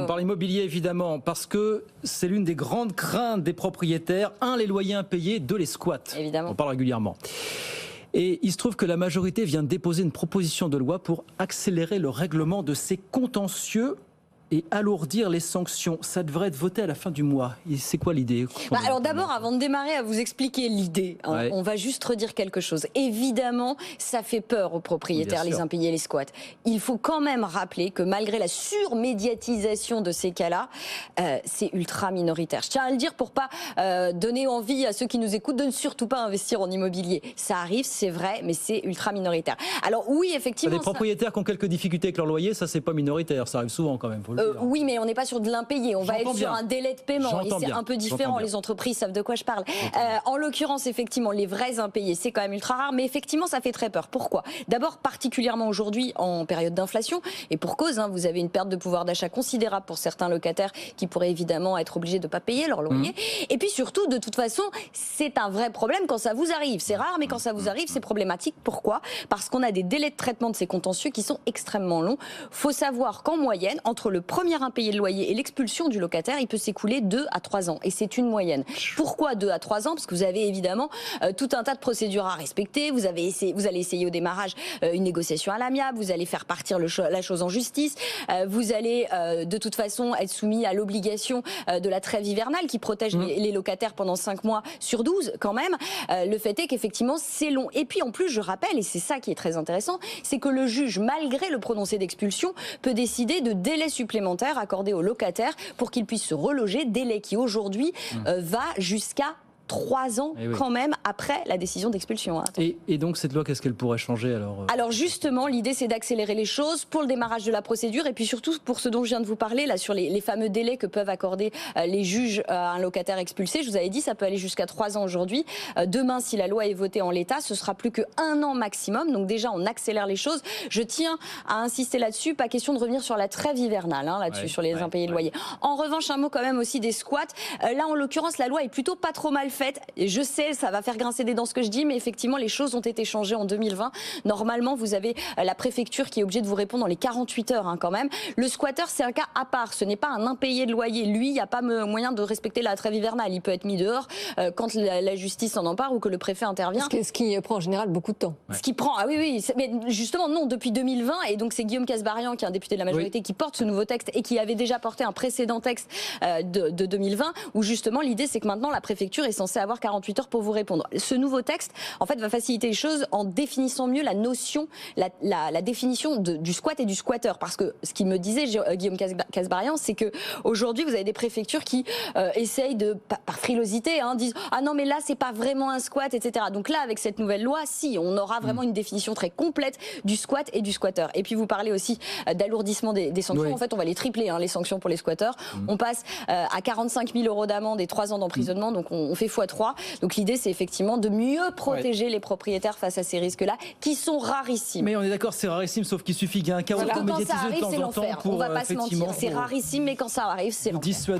parle immobilier évidemment, parce que c'est l'une des grandes craintes des propriétaires. 1, les loyers impayés, 2, les squats. Évidemment. On parle régulièrement. Et il se trouve que la majorité vient de déposer une proposition de loi pour accélérer le règlement de ces contentieux et alourdir les sanctions. Ça devrait être voté à la fin du mois. Et c'est quoi l'idée ? Alors d'abord, avant de démarrer à vous expliquer l'idée, on va juste redire quelque chose. Évidemment, ça fait peur aux propriétaires, les impayés, les squats. Il faut quand même rappeler que malgré la surmédiatisation de ces cas-là, c'est ultra minoritaire. Je tiens à le dire pour pas donner envie à ceux qui nous écoutent de ne surtout pas investir en immobilier. Ça arrive, c'est vrai, mais c'est ultra minoritaire. Alors oui, effectivement... Des propriétaires qui ont quelques difficultés avec leur loyer, ça c'est pas minoritaire, ça arrive souvent quand même. Oui, mais on n'est pas sur de l'impayé, on va être sur un délai de paiement et c'est un peu différent, les entreprises savent de quoi je parle. En l'occurrence, effectivement, les vrais impayés, c'est quand même ultra rare, mais effectivement, ça fait très peur. Pourquoi ? D'abord, particulièrement aujourd'hui, en période d'inflation, et pour cause, vous avez une perte de pouvoir d'achat considérable pour certains locataires qui pourraient évidemment être obligés de ne pas payer leur loyer. Et puis surtout, de toute façon, c'est un vrai problème quand ça vous arrive. C'est rare, mais quand ça vous arrive, c'est problématique. Pourquoi ? Parce qu'on a des délais de traitement de ces contentieux qui sont extrêmement longs. Faut savoir qu'en moyenne, entre le premier impayé de loyer et l'expulsion du locataire, il peut s'écouler 2 à 3 ans. Et c'est une moyenne. Pourquoi 2 à 3 ans ? Parce que vous avez évidemment tout un tas de procédures à respecter. Vous allez essayer au démarrage une négociation à l'amiable. Vous allez faire partir la chose en justice. Vous allez de toute façon être soumis à l'obligation de la trêve hivernale qui protège les locataires pendant 5 mois sur 12 quand même. Le fait est qu'effectivement c'est long. Et puis en plus, je rappelle, et c'est ça qui est très intéressant, c'est que le juge, malgré le prononcé d'expulsion, peut décider de délais supplémentaires accordé aux locataires pour qu'ils puissent se reloger, délai qui aujourd'hui va jusqu'à 3 ans quand même après la décision d'expulsion. Et donc cette loi, qu'est-ce qu'elle pourrait changer Alors justement, l'idée c'est d'accélérer les choses pour le démarrage de la procédure et puis surtout pour ce dont je viens de vous parler, là sur les fameux délais que peuvent accorder les juges à un locataire expulsé. Je vous avais dit, ça peut aller jusqu'à 3 ans aujourd'hui. Demain, si la loi est votée en l'état, ce sera plus que 1 an maximum. Donc déjà, on accélère les choses. Je tiens à insister là-dessus, pas question de revenir sur la trêve hivernale, là-dessus, sur les impayés de loyer. En revanche, un mot quand même aussi des squats. Là, en l'occurrence, la loi est plutôt pas trop mal faite. Et je sais, ça va faire grincer des dents ce que je dis, mais effectivement, les choses ont été changées en 2020. Normalement, vous avez la préfecture qui est obligée de vous répondre dans les 48 heures quand même. Le squatteur, c'est un cas à part. Ce n'est pas un impayé de loyer. Lui, il n'y a pas moyen de respecter la trêve hivernale. Il peut être mis dehors quand la justice s'en empare ou que le préfet intervient. Ce qui prend en général beaucoup de temps. Ce qui prend, oui. Mais justement, non, depuis 2020. Et donc, c'est Guillaume Kasbarian, qui est un député de la majorité, qui porte ce nouveau texte et qui avait déjà porté un précédent texte de 2020, où justement, l'idée, c'est que maintenant, la préfecture est censée avoir 48 heures pour vous répondre. Ce nouveau texte, en fait, va faciliter les choses en définissant mieux la notion, la définition du squat et du squatteur. Parce que ce qu'il me disait, Guillaume Kasbarian, c'est que aujourd'hui, vous avez des préfectures qui essayent par frilosité, disent « Ah non, mais là, c'est pas vraiment un squat, etc. » Donc là, avec cette nouvelle loi, si, on aura vraiment une définition très complète du squat et du squatteur. Et puis, vous parlez aussi d'alourdissement des sanctions. Oui. En fait, on va les tripler, les sanctions pour les squatteurs. On passe à 45 000 € d'amende et 3 ans d'emprisonnement, donc on fait x3. Donc l'idée, c'est effectivement de mieux protéger les propriétaires face à ces risques-là, qui sont rarissimes. Mais on est d'accord, c'est rarissime, sauf qu'il suffit qu'il y ait un cas médiatisé de temps en temps pour... On va pas se mentir, c'est rarissime, mais quand ça arrive, c'est l'enfer.